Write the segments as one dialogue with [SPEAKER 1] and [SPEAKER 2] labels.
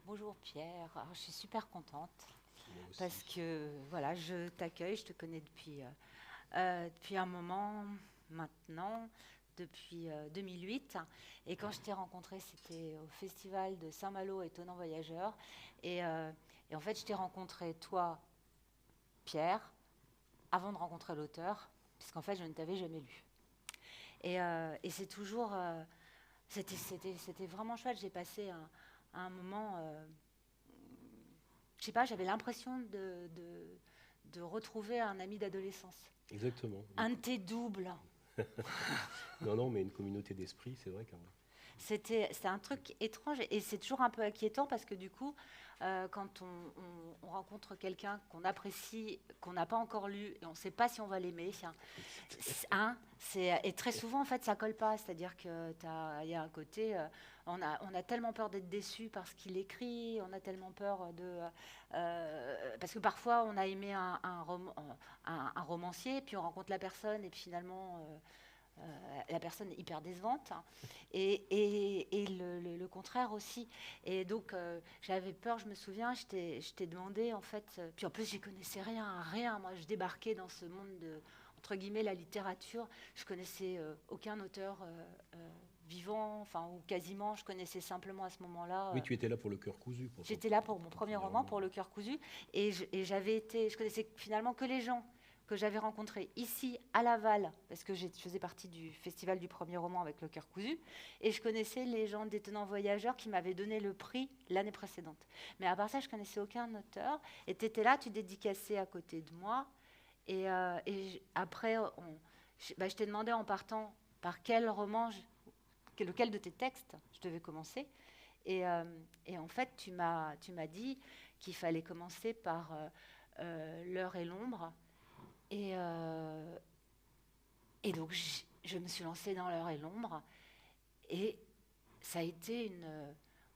[SPEAKER 1] Bonjour Pierre. Alors, je suis super contente
[SPEAKER 2] Moi
[SPEAKER 1] parce
[SPEAKER 2] aussi.
[SPEAKER 1] que voilà, je t'accueille, je te connais depuis un moment maintenant, depuis 2008. Et quand je t'ai rencontré, c'était au festival de Saint-Malo étonnant voyageur. Et, euh, et en fait, je t'ai rencontré toi, Pierre, avant de rencontrer l'auteur, puisqu'en fait, je ne t'avais jamais lu. Et c'est toujours, c'était vraiment chouette. J'ai passé un moment. Je sais pas, j'avais l'impression de retrouver un ami d'adolescence.
[SPEAKER 2] Exactement.
[SPEAKER 1] Un de tes doubles.
[SPEAKER 2] Non, non, mais une communauté d'esprit, c'est vrai, Carole.
[SPEAKER 1] C'était un truc étrange et c'est toujours un peu inquiétant parce que du coup, quand on rencontre quelqu'un qu'on apprécie, qu'on n'a pas encore lu et on ne sait pas si on va l'aimer, et très souvent en fait ça colle pas, c'est-à-dire que il y a un côté, on a tellement peur d'être déçu parce qu'il écrit, on a tellement peur parce que parfois on a aimé un romancier, puis on rencontre la personne et puis finalement la personne est hyper décevante, hein. Et le contraire aussi. Et donc j'avais peur, je me souviens, je t'ai demandé en fait, puis en plus j'y connaissais rien. Moi je débarquais dans ce monde de, entre guillemets, la littérature. Je connaissais aucun auteur vivant, enfin ou quasiment, je connaissais simplement à ce moment-là.
[SPEAKER 2] Oui, tu étais là pour le cœur cousu, pour
[SPEAKER 1] J'étais là pour mon
[SPEAKER 2] ton
[SPEAKER 1] premier
[SPEAKER 2] premier
[SPEAKER 1] roman,
[SPEAKER 2] roman.
[SPEAKER 1] pour Le Cœur cousu, et je connaissais finalement que les gens que j'avais rencontrés ici à Laval, parce que je faisais partie du festival du premier roman avec Le Cœur cousu, et je connaissais les gens d'Étonnants Voyageurs qui m'avaient donné le prix l'année précédente. Mais à part ça, je connaissais aucun auteur, et tu étais là, tu dédicaçais à côté de moi, après, je t'ai demandé en partant par quel roman, lequel de tes textes je devais commencer. Et, euh, et en fait, tu m'as dit qu'il fallait commencer par L'heure et l'ombre. Et, euh, et donc, je me suis lancée dans L'heure et l'ombre. Et ça a été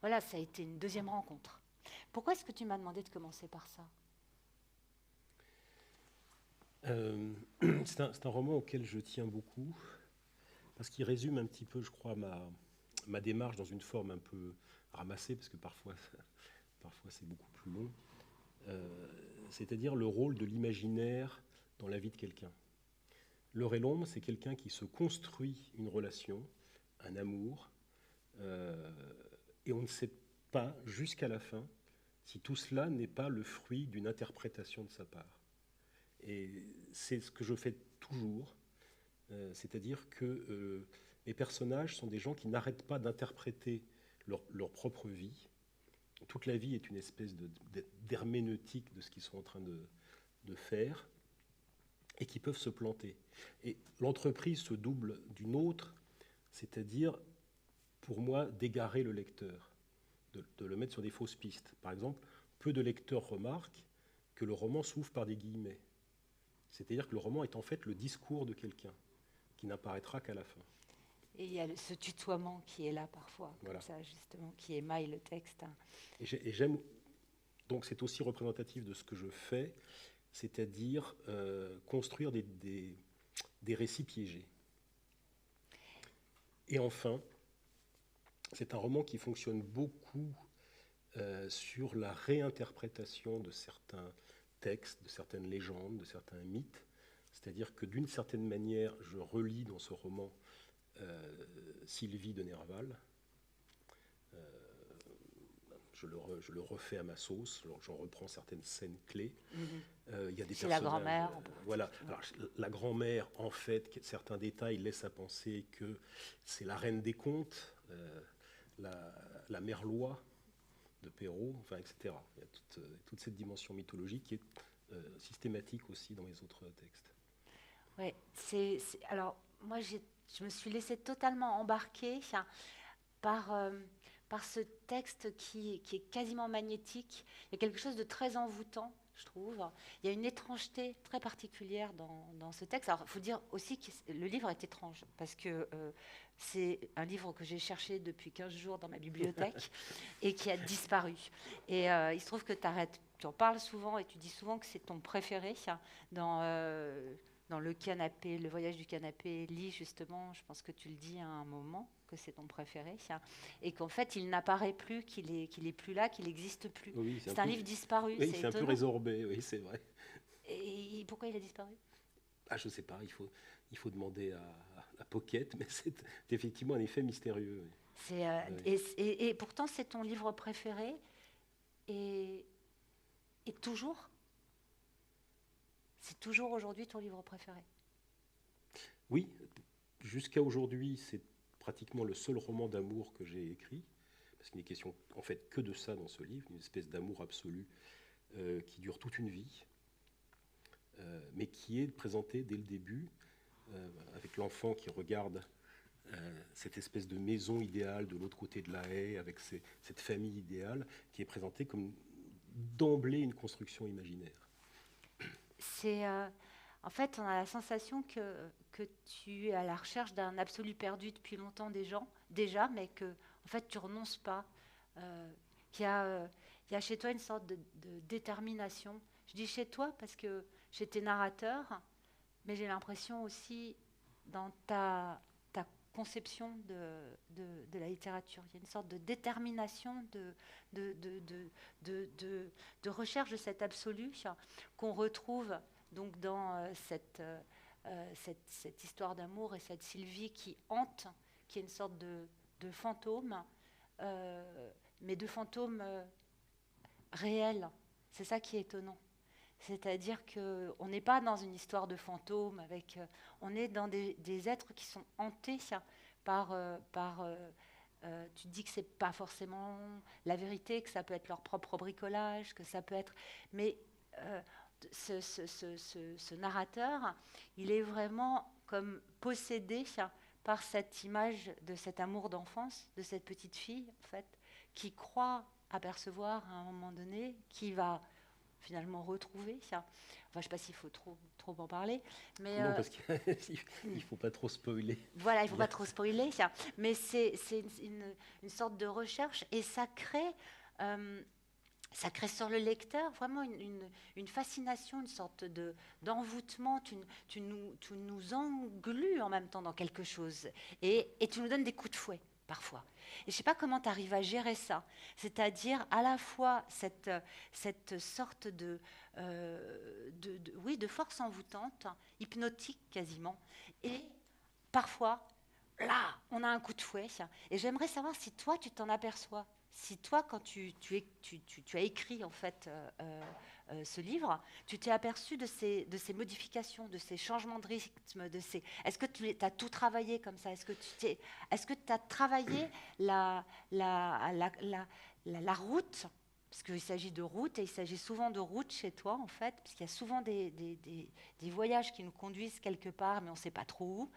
[SPEAKER 1] voilà, ça a été une deuxième rencontre. Pourquoi est-ce que tu m'as demandé de commencer par ça?
[SPEAKER 2] Euh, c'est un roman auquel je tiens beaucoup, parce qu'il résume un petit peu, je crois, ma démarche dans une forme un peu ramassée, parce que parfois c'est beaucoup plus long. Euh, C'est-à-dire le rôle de l'imaginaire dans la vie de quelqu'un. L'heure et l'ombre, c'est quelqu'un qui se construit une relation, un amour, euh, et on ne sait pas jusqu'à la fin si tout cela n'est pas le fruit d'une interprétation de sa part. Et c'est ce que je fais toujours, c'est-à-dire que mes personnages sont des gens qui n'arrêtent pas d'interpréter leur propre vie. Toute la vie est une espèce d'herméneutique de ce qu'ils sont en train de faire et qui peuvent se planter. Et l'entreprise se double d'une autre, c'est-à-dire, pour moi, d'égarer le lecteur, de le mettre sur des fausses pistes. Par exemple, peu de lecteurs remarquent que le roman s'ouvre par des guillemets. C'est-à-dire que le roman est en fait le discours de quelqu'un qui n'apparaîtra qu'à la fin.
[SPEAKER 1] Et il y a ce tutoiement qui est là parfois, comme
[SPEAKER 2] Voilà.
[SPEAKER 1] ça, justement, qui émaille le texte, hein.
[SPEAKER 2] Et j'aime, donc c'est aussi représentatif de ce que je fais, c'est-à-dire construire des récits piégés. Et enfin, c'est un roman qui fonctionne beaucoup sur la réinterprétation de certains textes, de certaines légendes, de certains mythes. C'est-à-dire que d'une certaine manière, je relis dans ce roman Sylvie de Nerval. Je le refais à ma sauce, j'en reprends certaines scènes clés.
[SPEAKER 1] Mhm.
[SPEAKER 2] Il y a des
[SPEAKER 1] Chez la
[SPEAKER 2] personnages.
[SPEAKER 1] grand-mère en
[SPEAKER 2] Voilà.
[SPEAKER 1] particulier.
[SPEAKER 2] Alors, la grand-mère, en fait, certains détails laissent à penser que c'est la reine des contes, la mère Loi de Perrault, enfin, etc. Il y a toute cette dimension mythologique qui est systématique aussi dans les autres textes.
[SPEAKER 1] Ouais, alors moi je me suis laissée totalement embarquer, enfin, par, par ce texte qui est quasiment magnétique. Il y a quelque chose de très envoûtant, je trouve. Il y a une étrangeté très particulière dans ce texte. Alors, il faut dire aussi que le livre est étrange, parce que c'est un livre que j'ai cherché depuis 15 jours dans ma bibliothèque et qui a disparu. Et il se trouve que tu en parles souvent et tu dis souvent que c'est ton préféré, hein, dans, dans le canapé, le voyage du canapé, lit justement, je pense que tu le dis à un moment, que c'est ton préféré, ça, et qu'en fait il n'apparaît plus, qu'il est plus là, qu'il n'existe plus.
[SPEAKER 2] Oui,
[SPEAKER 1] C'est un livre disparu,
[SPEAKER 2] oui,
[SPEAKER 1] c'est
[SPEAKER 2] c'est un peu
[SPEAKER 1] étonnant.
[SPEAKER 2] résorbé, oui, c'est vrai.
[SPEAKER 1] Et pourquoi il a disparu?
[SPEAKER 2] Ah, je ne sais pas, il faut demander à Pocket, mais c'est effectivement un effet mystérieux. Oui. Oui.
[SPEAKER 1] Et pourtant c'est ton livre préféré, et, et toujours, c'est toujours aujourd'hui ton livre préféré.
[SPEAKER 2] Oui, jusqu'à aujourd'hui, c'est pratiquement le seul roman d'amour que j'ai écrit, parce qu'il n'est question en fait que de ça dans ce livre, une espèce d'amour absolu qui dure toute une vie, mais qui est présenté dès le début, avec l'enfant qui regarde cette espèce de maison idéale de l'autre côté de la haie, avec cette famille idéale, qui est présentée comme d'emblée une construction imaginaire.
[SPEAKER 1] C'est, en fait, on a la sensation que tu es à la recherche d'un absolu perdu depuis longtemps déjà, mais que en fait tu renonces pas. Qu'il y a, il y a chez toi une sorte de détermination. Je dis chez toi parce que chez tes narrateurs, mais j'ai l'impression aussi dans ta conception de la littérature. Il y a une sorte de détermination, de, de, de, de recherche de cet absolu qu'on retrouve donc dans cette histoire d'amour et cette Sylvie qui hante, qui est une sorte de fantôme, mais de fantôme réel. C'est ça qui est étonnant. C'est-à-dire qu'on n'est pas dans une histoire de fantômes, on est dans des êtres qui sont hantés par tu dis que c'est pas forcément la vérité, que ça peut être leur propre bricolage, que ça peut être... Mais euh, ce narrateur, il est vraiment comme possédé par cette image de cet amour d'enfance, de cette petite fille, en fait, qui croit apercevoir à un moment donné, qui va finalement retrouver ça. Enfin, je ne sais pas s'il faut trop en parler, mais
[SPEAKER 2] Non, parce qu'il ne faut pas trop spoiler.
[SPEAKER 1] voilà, il ne faut pas trop spoiler ça. Mais c'est une sorte de recherche et ça crée sur le lecteur vraiment une fascination, une sorte d'envoûtement. Tu nous englues en même temps dans quelque chose et tu nous donnes des coups de fouet parfois. Et je ne sais pas comment tu arrives à gérer ça. C'est-à-dire à la fois cette sorte oui, de force envoûtante, hypnotique quasiment, et parfois, là, on a un coup de fouet. Et j'aimerais savoir si toi, tu t'en aperçois. Si toi, quand tu as écrit en fait ce livre, tu t'es aperçu de ces modifications, de ces changements de rythme, est-ce que tu as tout travaillé comme ça? Est-ce que tu as travaillé la route? Parce qu'il s'agit de route et il s'agit souvent de route chez toi en fait, parce qu'il y a souvent des voyages qui nous conduisent quelque part, mais on ne sait pas trop où.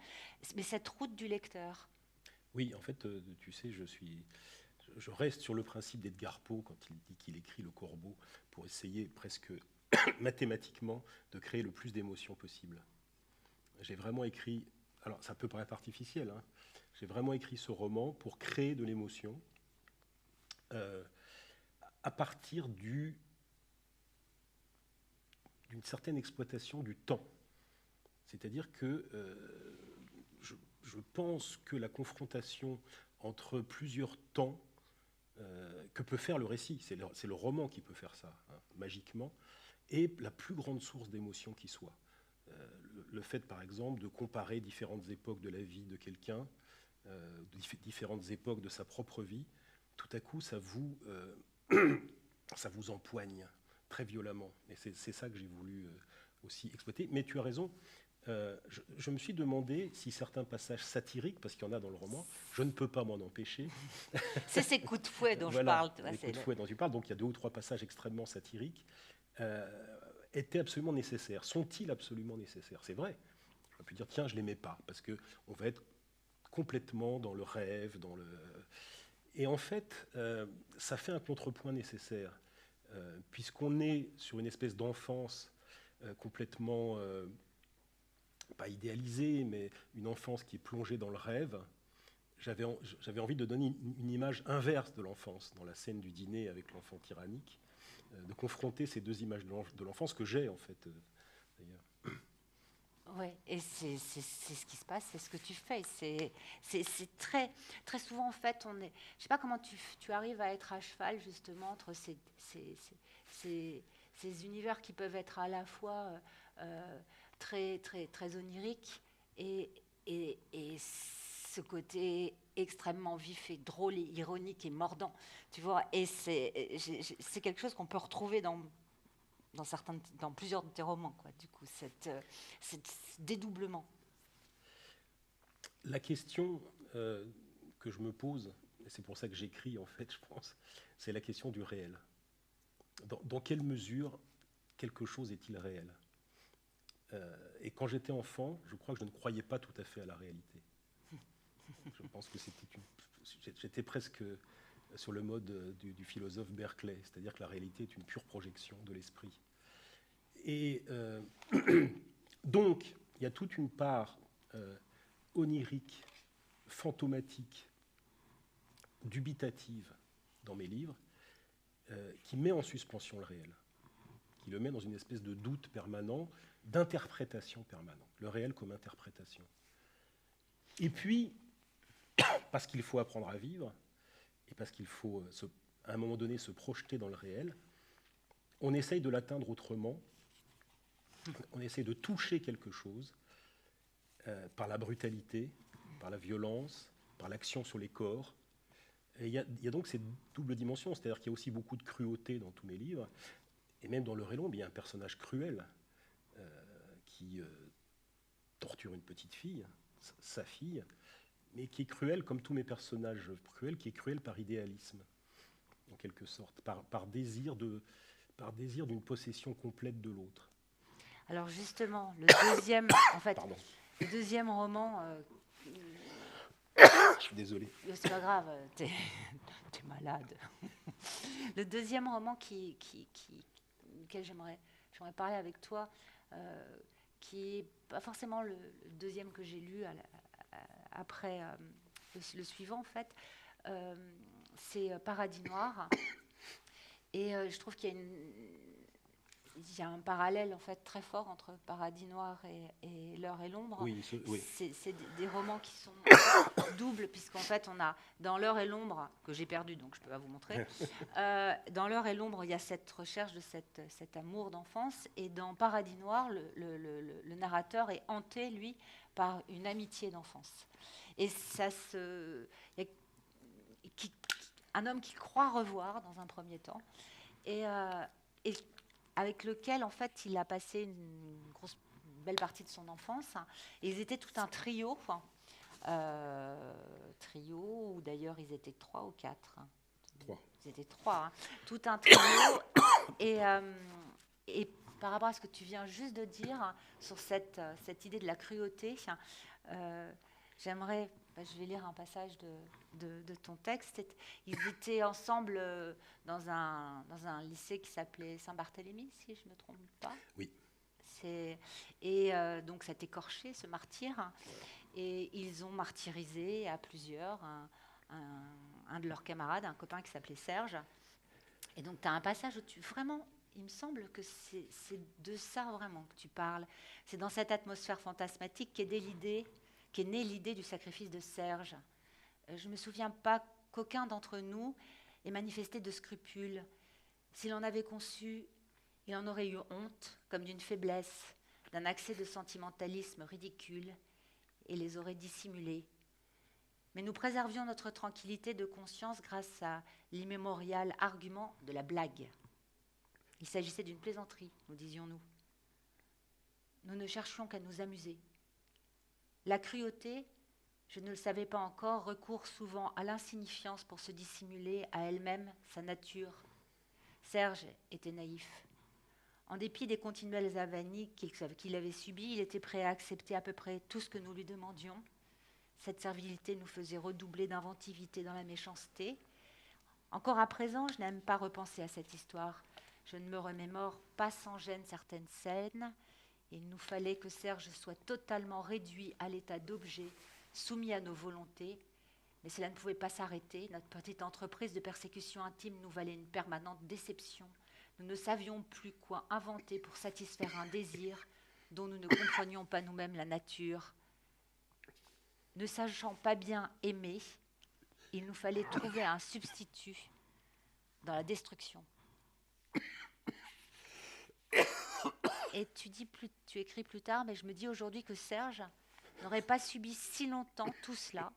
[SPEAKER 1] Mais cette route du lecteur.
[SPEAKER 2] Oui, en fait, tu sais, je reste sur le principe d'Edgar Poe quand il dit qu'il écrit Le Corbeau pour essayer presque mathématiquement de créer le plus d'émotions possible. J'ai vraiment écrit, alors ça peut paraître artificiel, hein, j'ai vraiment écrit ce roman pour créer de l'émotion à partir d'une certaine exploitation du temps. C'est-à-dire que je pense que la confrontation entre plusieurs temps que peut faire le récit, c'est le roman qui peut faire ça, hein, magiquement, est la plus grande source d'émotion qui soit. Le fait, par exemple, de comparer différentes époques de la vie de quelqu'un, différentes époques de sa propre vie, tout à coup, ça vous empoigne très violemment. Et c'est ça que j'ai voulu aussi exploiter. Mais tu as raison, je me suis demandé si certains passages satiriques, parce qu'il y en a dans le roman, je ne peux pas m'en empêcher.
[SPEAKER 1] C'est ces coups de fouet dont
[SPEAKER 2] voilà,
[SPEAKER 1] je parle.
[SPEAKER 2] les coups de fouet dont tu parles, donc il y a 2 ou 3 passages extrêmement satiriques, étaient absolument nécessaires. Sont-ils absolument nécessaires? C'est vrai. J'aurais pu dire, tiens, je ne les mets pas, parce qu'on va être complètement dans le rêve, Et en fait, ça fait un contrepoint nécessaire, puisqu'on est sur une espèce d'enfance complètement, pas idéalisée, mais une enfance qui est plongée dans le rêve. J'avais envie de donner une image inverse de l'enfance, dans la scène du dîner avec l'enfant tyrannique, de confronter ces 2 images de l'enfance que j'ai, en fait, d'ailleurs.
[SPEAKER 1] Oui, et c'est ce qui se passe, c'est ce que tu fais. C'est très, très souvent, en fait, on est. Je ne sais pas comment tu arrives à être à cheval, justement, entre ces univers qui peuvent être à la fois très, très, très oniriques et, et ce côté extrêmement vif et drôle et ironique et mordant, tu vois. Et c'est quelque chose qu'on peut retrouver dans plusieurs de tes romans, quoi, du coup, ce dédoublement.
[SPEAKER 2] La question que je me pose, et c'est pour ça que j'écris en fait, je pense, c'est la question du réel. Dans quelle mesure quelque chose est-il réel? Et quand j'étais enfant, je crois que je ne croyais pas tout à fait à la réalité. Je pense que j'étais presque sur le mode du philosophe Berkeley, c'est-à-dire que la réalité est une pure projection de l'esprit. Et donc, il y a toute une part onirique, fantomatique, dubitative dans mes livres, qui met en suspension le réel, qui le met dans une espèce de doute permanent, d'interprétation permanente, le réel comme interprétation. Et puis, parce qu'il faut apprendre à vivre, et parce qu'il faut, à un moment donné, se projeter dans le réel, on essaye de l'atteindre autrement, on essaye de toucher quelque chose par la brutalité, par la violence, par l'action sur les corps. Et il y a donc cette double dimension, c'est-à-dire qu'il y a aussi beaucoup de cruauté dans tous mes livres, et même dans L'Heure est l'ombre, il y a un personnage cruel qui torture une petite fille, sa fille, mais qui est cruel comme tous mes personnages cruels, qui est cruel par idéalisme, en quelque sorte, par désir d'une possession complète de l'autre.
[SPEAKER 1] Alors justement, en fait, le deuxième roman.
[SPEAKER 2] Je suis désolé.
[SPEAKER 1] C'est pas grave, t'es malade. Le deuxième roman duquel j'aimerais parler avec toi, qui n'est pas forcément le deuxième que j'ai lu après le suivant, en fait, c'est Paradis Noir. Et je trouve qu'il y a un parallèle en fait très fort entre Paradis Noir et L'Heure et l'ombre.
[SPEAKER 2] Oui, oui.
[SPEAKER 1] C'est des romans qui sont doubles, puisqu'en fait on a dans L'Heure et l'ombre, que j'ai perdu donc je ne peux pas vous montrer, dans L'Heure et l'ombre il y a cette recherche de cet amour d'enfance, et dans Paradis Noir le narrateur est hanté lui par une amitié d'enfance. Et il y a un homme qu'il croit revoir dans un premier temps, et avec lequel, en fait, il a passé une belle partie de son enfance. Et ils étaient tout un trio, où d'ailleurs ils étaient 3 ou 4.
[SPEAKER 2] Trois.
[SPEAKER 1] Ils étaient 3, tout un trio. Et par rapport à ce que tu viens juste de dire sur cette idée de la cruauté, j'aimerais... je vais lire un passage de ton texte. Ils étaient ensemble dans un lycée qui s'appelait Saint-Barthélemy, si je ne me trompe pas.
[SPEAKER 2] Oui.
[SPEAKER 1] Et donc, cet écorché, ce martyr. Et ils ont martyrisé à plusieurs un de leurs camarades, un copain qui s'appelait Serge. Et donc, tu as un passage où vraiment... Il me semble que c'est de ça vraiment que tu parles. C'est dans cette atmosphère fantasmatique qu'est née l'idée du sacrifice de Serge. Je ne me souviens pas qu'aucun d'entre nous ait manifesté de scrupules. S'il en avait conçu, il en aurait eu honte, comme d'une faiblesse, d'un accès de sentimentalisme ridicule, et les aurait dissimulés. Mais nous préservions notre tranquillité de conscience grâce à l'immémorial argument de la blague. Il s'agissait d'une plaisanterie, nous disions-nous. Nous ne cherchions qu'à nous amuser. La cruauté, je ne le savais pas encore, recourt souvent à l'insignifiance pour se dissimuler à elle-même sa nature. Serge était naïf. En dépit des continuelles avanies qu'il avait subies, il était prêt à accepter à peu près tout ce que nous lui demandions. Cette servilité nous faisait redoubler d'inventivité dans la méchanceté. Encore à présent, je n'aime pas repenser à cette histoire. Je ne me remémore pas sans gêne certaines scènes. Il nous fallait que Serge soit totalement réduit à l'état d'objet, soumis à nos volontés. Mais cela ne pouvait pas s'arrêter. Notre petite entreprise de persécution intime nous valait une permanente déception. Nous ne savions plus quoi inventer pour satisfaire un désir dont nous ne comprenions pas nous-mêmes la nature. Ne sachant pas bien aimer, il nous fallait trouver un substitut dans la destruction. Et tu écris plus tard, mais je me dis aujourd'hui que Serge n'aurait pas subi si longtemps tout cela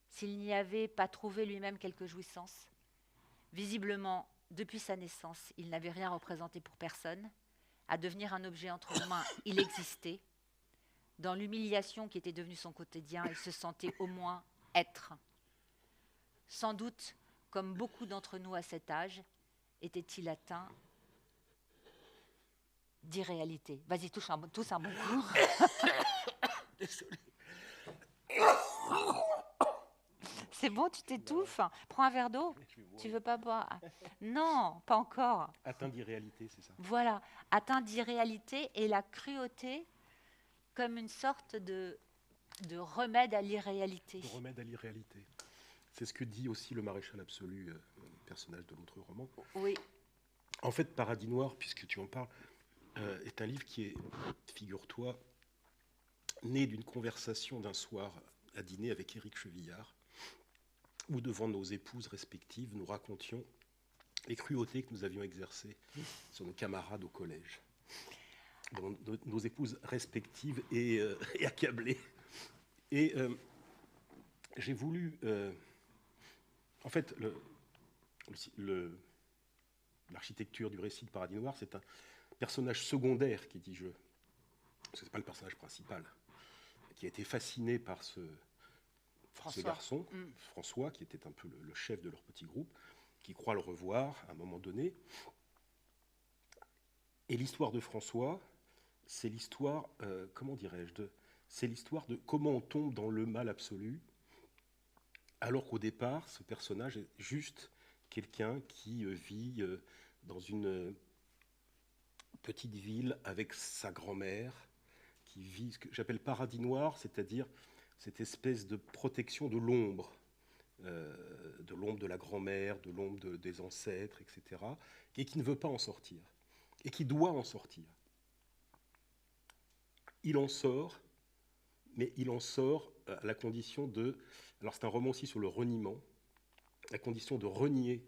[SPEAKER 1] s'il n'y avait pas trouvé lui-même quelques jouissances. Visiblement, depuis sa naissance, il n'avait rien représenté pour personne. À devenir un objet entre nos mains, il existait. Dans l'humiliation qui était devenue son quotidien, il se sentait au moins être. Sans doute, comme beaucoup d'entre nous à cet âge, était-il atteint d'irréalité. Vas-y, tous un bon coup.
[SPEAKER 2] Désolé.
[SPEAKER 1] C'est bon, tu t'étouffes. Prends un verre d'eau. Tu veux pas boire? Non, pas encore.
[SPEAKER 2] Atteint d'irréalité, c'est ça.
[SPEAKER 1] Voilà, atteint d'irréalité et la cruauté comme une sorte de remède à l'irréalité.
[SPEAKER 2] De remède à l'irréalité. C'est ce que dit aussi le maréchal absolu, personnage de l'autre roman.
[SPEAKER 1] Oui.
[SPEAKER 2] En fait, Paradis Noir, puisque tu en parles, est un livre qui est, figure-toi, né d'une conversation d'un soir à dîner avec Éric Chevillard, où devant nos épouses respectives, nous racontions les cruautés que nous avions exercées sur nos camarades au collège. Donc, nos épouses respectives et accablées. Et j'ai voulu... en fait, l'architecture du récit de Paradis Noir, c'est un personnage secondaire qui dit je. Parce que ce n'est pas le personnage principal, qui a été fasciné par ce garçon, François, qui était un peu le chef de leur petit groupe, qui croit le revoir à un moment donné. Et l'histoire de François, c'est l'histoire, c'est l'histoire de comment on tombe dans le mal absolu, alors qu'au départ, ce personnage est juste quelqu'un qui vit dans une petite ville avec sa grand-mère, qui vit ce que j'appelle Paradis Noir, c'est-à-dire cette espèce de protection de l'ombre de la grand-mère, de l'ombre des ancêtres, etc., et qui ne veut pas en sortir, et qui doit en sortir. Il en sort, mais il en sort à la condition de... Alors c'est un roman aussi sur le reniement, la condition de renier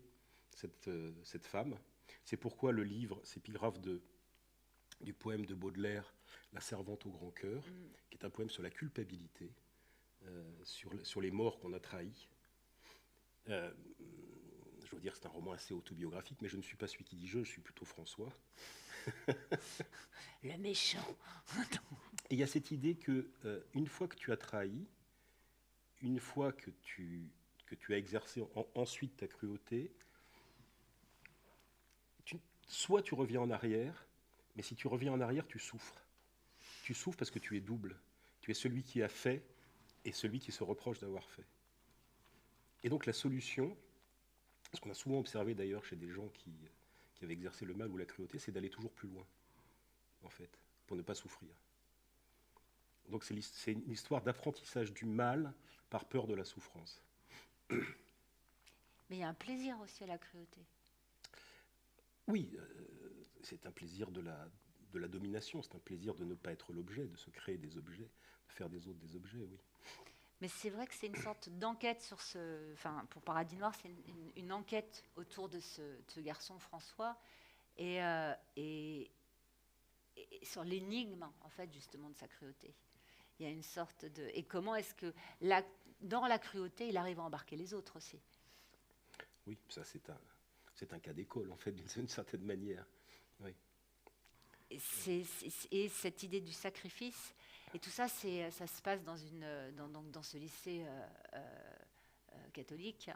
[SPEAKER 2] cette femme. C'est pourquoi le livre s'épigraphe du poème de Baudelaire, La servante au grand cœur, qui est un poème sur la culpabilité, sur les morts qu'on a trahis. Je veux dire que c'est un roman assez autobiographique, mais je ne suis pas celui qui dit je suis plutôt François.
[SPEAKER 1] Le méchant.
[SPEAKER 2] Et il y a cette idée que une fois que tu as trahi, une fois que tu as exercé ensuite ta cruauté, soit tu reviens en arrière, mais si tu reviens en arrière, tu souffres. Tu souffres parce que tu es double. Tu es celui qui a fait et celui qui se reproche d'avoir fait. Et donc la solution, ce qu'on a souvent observé d'ailleurs chez des gens qui avaient exercé le mal ou la cruauté, c'est d'aller toujours plus loin, en fait, pour ne pas souffrir. Donc c'est une histoire d'apprentissage du mal par peur de la souffrance.
[SPEAKER 1] Mais il y a un plaisir aussi à la cruauté.
[SPEAKER 2] Oui, c'est un plaisir de la domination, c'est un plaisir de ne pas être l'objet, de se créer des objets, de faire des autres des objets, oui.
[SPEAKER 1] Mais c'est vrai que c'est une sorte d'enquête sur ce... Enfin, pour Paradis Noir, c'est une enquête autour de ce garçon François et sur l'énigme, en fait, justement, de sa cruauté. Il y a une sorte de... Et comment est-ce que, dans la cruauté, il arrive à embarquer les autres aussi?
[SPEAKER 2] Oui, ça c'est un cas d'école, en fait, d'une certaine manière. Oui.
[SPEAKER 1] Et cette idée du sacrifice, et tout ça, ça se passe dans ce lycée catholique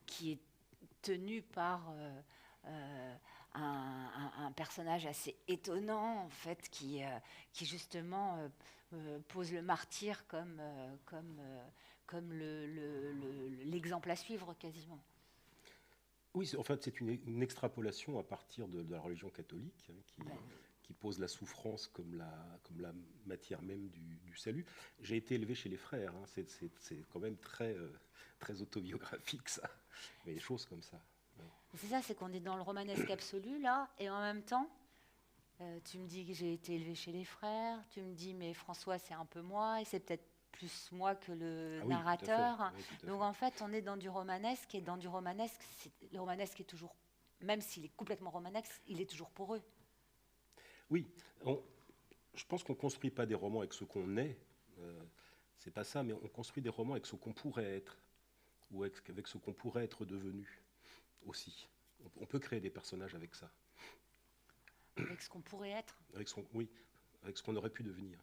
[SPEAKER 1] qui est tenu par un personnage assez étonnant, en fait, qui justement pose le martyr comme l'exemple à suivre quasiment.
[SPEAKER 2] Oui, en fait, c'est une extrapolation à partir de la religion catholique, qui pose la souffrance comme la matière même du salut. J'ai été élevé chez les frères, hein, c'est quand même très autobiographique, ça. Mais des choses comme ça. Ouais.
[SPEAKER 1] C'est ça, c'est qu'on est dans le romanesque absolu, là, et en même temps, Tu me dis que j'ai été élevée chez les frères. Tu me dis, mais François, c'est un peu moi, et c'est peut-être plus moi que le
[SPEAKER 2] Ah oui, tout à fait.
[SPEAKER 1] narrateur.
[SPEAKER 2] Oui, tout à
[SPEAKER 1] Donc
[SPEAKER 2] fait.
[SPEAKER 1] en fait, on est dans du romanesque, et dans du romanesque, le romanesque est toujours, même s'il est complètement romanesque, il est toujours pour eux.
[SPEAKER 2] Oui, je pense qu'on ne construit pas des romans avec ce qu'on est. C'est pas ça, mais on construit des romans avec ce qu'on pourrait être, ou avec ce qu'on pourrait être devenu aussi. On peut créer des personnages avec ça,
[SPEAKER 1] Avec ce qu'on pourrait être.
[SPEAKER 2] oui, avec ce qu'on aurait pu devenir.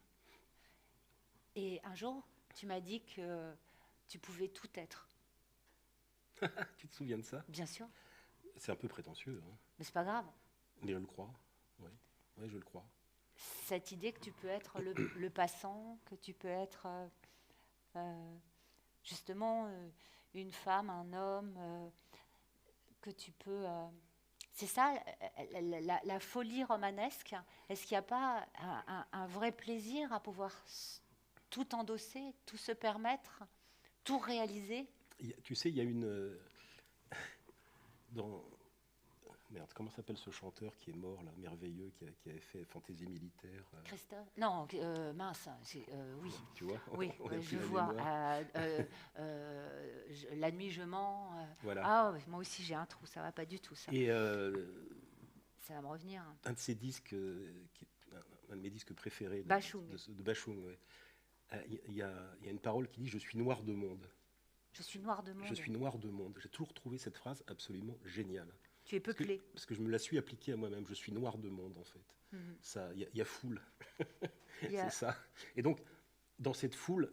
[SPEAKER 1] Et un jour, tu m'as dit que tu pouvais tout être.
[SPEAKER 2] Tu te souviens de ça?
[SPEAKER 1] Bien sûr,
[SPEAKER 2] C'est un peu prétentieux, hein,
[SPEAKER 1] mais c'est pas grave.
[SPEAKER 2] mais je le crois. Oui, oui, je le crois.
[SPEAKER 1] Cette idée que tu peux être le passant, que tu peux être euh, justement une femme, un homme, que tu peux... c'est ça, la folie romanesque. Est-ce qu'il n'y a pas un vrai plaisir à pouvoir tout endosser, tout se permettre, tout réaliser?
[SPEAKER 2] Tu sais, il y a dans, merde, comment s'appelle ce chanteur qui est mort, là, merveilleux, qui avait fait Fantaisie militaire
[SPEAKER 1] Christophe? Non, mince, oui.
[SPEAKER 2] Tu vois,
[SPEAKER 1] Oui,
[SPEAKER 2] on a
[SPEAKER 1] je
[SPEAKER 2] plus la
[SPEAKER 1] vois.
[SPEAKER 2] mémoire.
[SPEAKER 1] La nuit, je mens.
[SPEAKER 2] Voilà.
[SPEAKER 1] Ah, ouais, moi aussi, j'ai un trou, ça va pas du tout, ça.
[SPEAKER 2] Et
[SPEAKER 1] Ça va me revenir.
[SPEAKER 2] un de ses disques, qui est un de mes disques préférés
[SPEAKER 1] Bachung.
[SPEAKER 2] de Bachung, ouais. Il y a une parole qui dit « Je suis noir de monde ».
[SPEAKER 1] Je suis noir de monde.
[SPEAKER 2] Je suis noir de monde. J'ai toujours trouvé cette phrase absolument géniale.
[SPEAKER 1] Tu es peuplé.
[SPEAKER 2] Parce que je me la suis appliquée à moi-même. Je suis noir de monde, en fait.
[SPEAKER 1] Mhm.
[SPEAKER 2] Ça, il y a foule.
[SPEAKER 1] Il y a-
[SPEAKER 2] C'est ça. Et donc, dans cette foule,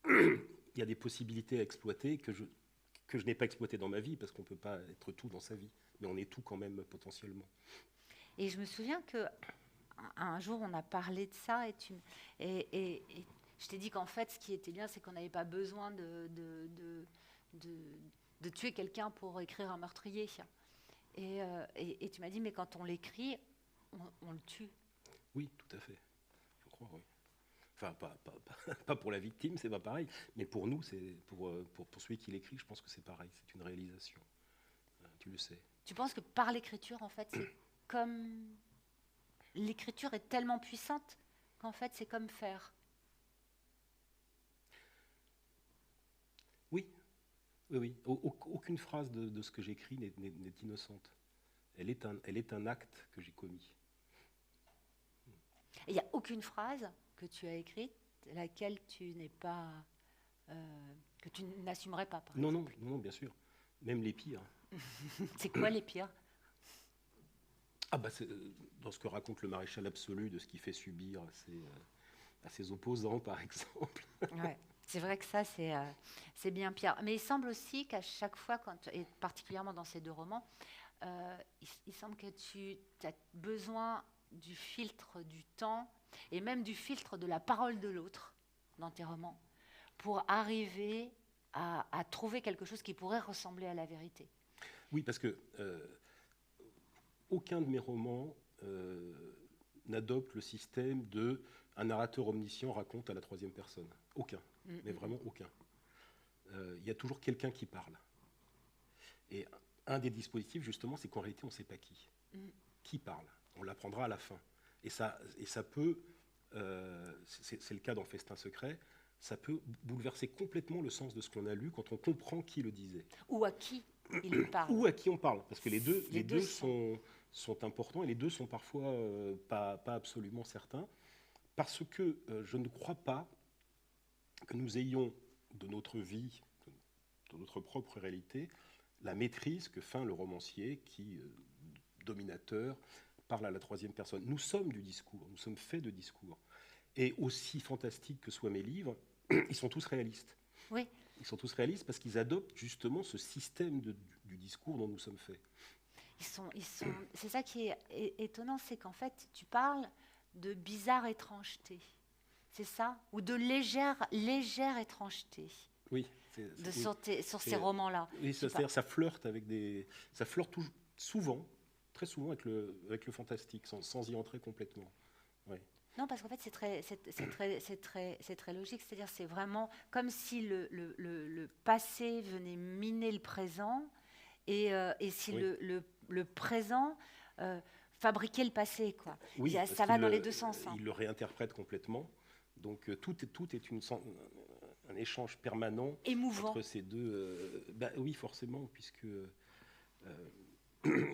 [SPEAKER 2] il y a des possibilités à exploiter que je n'ai pas exploitées dans ma vie, parce qu'on ne peut pas être tout dans sa vie. Mais on est tout quand même potentiellement.
[SPEAKER 1] Et je me souviens que un jour, on a parlé de ça, et je t'ai dit qu'en fait, ce qui était bien, c'est qu'on n'avait pas besoin de tuer quelqu'un pour écrire un meurtrier. Et tu m'as dit, mais quand on l'écrit, on le tue.
[SPEAKER 2] Oui, tout à fait. Je crois, oui. Enfin, pas pour la victime, c'est pas pareil. Mais pour nous, c'est pour celui qui l'écrit, je pense que c'est pareil. C'est une réalisation. Tu le sais.
[SPEAKER 1] Tu penses que par l'écriture, en fait, c'est comme... L'écriture est tellement puissante qu'en fait, c'est comme faire.
[SPEAKER 2] Oui, oui, oui. Aucune phrase de ce que j'écris n'est innocente. Elle est un acte que j'ai commis.
[SPEAKER 1] Et il n'y a aucune phrase que tu as écrite laquelle tu n'es pas... que tu n'assumerais pas, par
[SPEAKER 2] Non,
[SPEAKER 1] exemple.
[SPEAKER 2] non, bien sûr. Même les pires.
[SPEAKER 1] C'est quoi les pires?
[SPEAKER 2] Ah bah c'est dans ce que raconte le maréchal absolu de ce qu'il fait subir à ses opposants, par exemple.
[SPEAKER 1] Ouais. C'est vrai que ça, c'est bien pire. Mais il semble aussi qu'à chaque fois, et particulièrement dans ces deux romans, il semble que tu as besoin du filtre du temps et même du filtre de la parole de l'autre dans tes romans pour arriver à trouver quelque chose qui pourrait ressembler à la vérité.
[SPEAKER 2] Oui, parce que aucun de mes romans n'adopte le système de un narrateur omniscient raconte à la troisième personne. Aucun, mais vraiment aucun. Il y a toujours quelqu'un qui parle. Et un des dispositifs, justement, c'est qu'en réalité, on ne sait pas qui. Qui parle. On l'apprendra à la fin. Et ça peut, c'est le cas dans Festin secret, ça peut bouleverser complètement le sens de ce qu'on a lu quand on comprend qui le disait.
[SPEAKER 1] Ou à qui il parle.
[SPEAKER 2] Ou à qui on parle. Parce que les deux sont importants et les deux sont parfois pas absolument certains. Parce que je ne crois pas que nous ayons de notre vie, de notre propre réalité, la maîtrise que feint le romancier qui, dominateur, parle à la troisième personne. Nous sommes du discours, nous sommes faits de discours. Et aussi fantastiques que soient mes livres, ils sont tous réalistes.
[SPEAKER 1] Oui.
[SPEAKER 2] Ils sont tous réalistes parce qu'ils adoptent justement ce système du discours dont nous sommes faits.
[SPEAKER 1] C'est ça qui est étonnant, c'est qu'en fait, tu parles de bizarre étrangeté. C'est ça? Ou de légère étrangeté.
[SPEAKER 2] Oui.
[SPEAKER 1] Sur ces romans-là.
[SPEAKER 2] Oui, c'est-à-dire ça flirte avec ça flirte souvent, très souvent avec le fantastique, sans y entrer complètement. Ouais.
[SPEAKER 1] Non, parce qu'en fait, c'est très logique. C'est-à-dire, c'est vraiment comme si le passé venait miner le présent, et si
[SPEAKER 2] Oui.
[SPEAKER 1] le présent fabriquer le passé, quoi.
[SPEAKER 2] Oui, parce
[SPEAKER 1] Ça va dans les deux sens.
[SPEAKER 2] il le réinterprète complètement. Donc tout est un échange permanent
[SPEAKER 1] Émouvant.
[SPEAKER 2] entre ces deux. Oui, forcément, puisque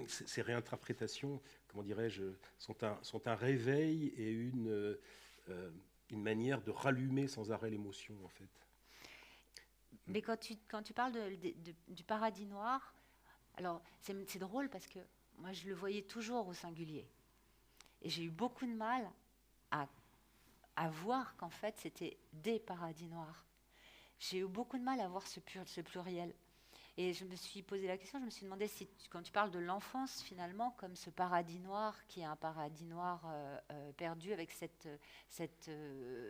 [SPEAKER 2] ces réinterprétations, comment dirais-je, sont un réveil et une manière de rallumer sans arrêt l'émotion, en fait.
[SPEAKER 1] Mais quand tu parles du paradis noir, alors c'est drôle parce que moi je le voyais toujours au singulier. Et j'ai eu beaucoup de mal à, à voir qu'en fait c'était des paradis noirs. J'ai eu beaucoup de mal à voir ce pluriel. Et je me suis posé la question, je me suis demandé si, quand tu parles de l'enfance finalement, comme ce paradis noir, qui est un paradis noir perdu avec cette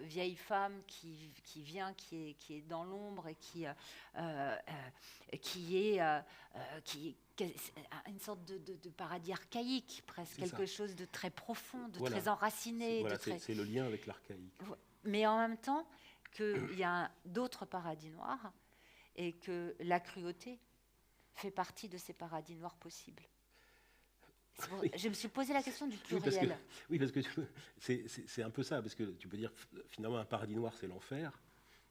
[SPEAKER 1] vieille femme qui vient, qui est dans l'ombre et qui est une sorte de paradis archaïque, presque,
[SPEAKER 2] C'est
[SPEAKER 1] quelque
[SPEAKER 2] ça.
[SPEAKER 1] chose de très profond, de
[SPEAKER 2] Voilà.
[SPEAKER 1] très enraciné.
[SPEAKER 2] C'est le lien avec l'archaïque.
[SPEAKER 1] Mais en même temps, qu'il y a d'autres paradis noirs et que la cruauté fait partie de ces paradis noirs possibles.
[SPEAKER 2] Oui.
[SPEAKER 1] Je me suis posé la question du
[SPEAKER 2] Oui,
[SPEAKER 1] pluriel.
[SPEAKER 2] parce que c'est un peu ça, parce que tu peux dire finalement un paradis noir c'est l'enfer,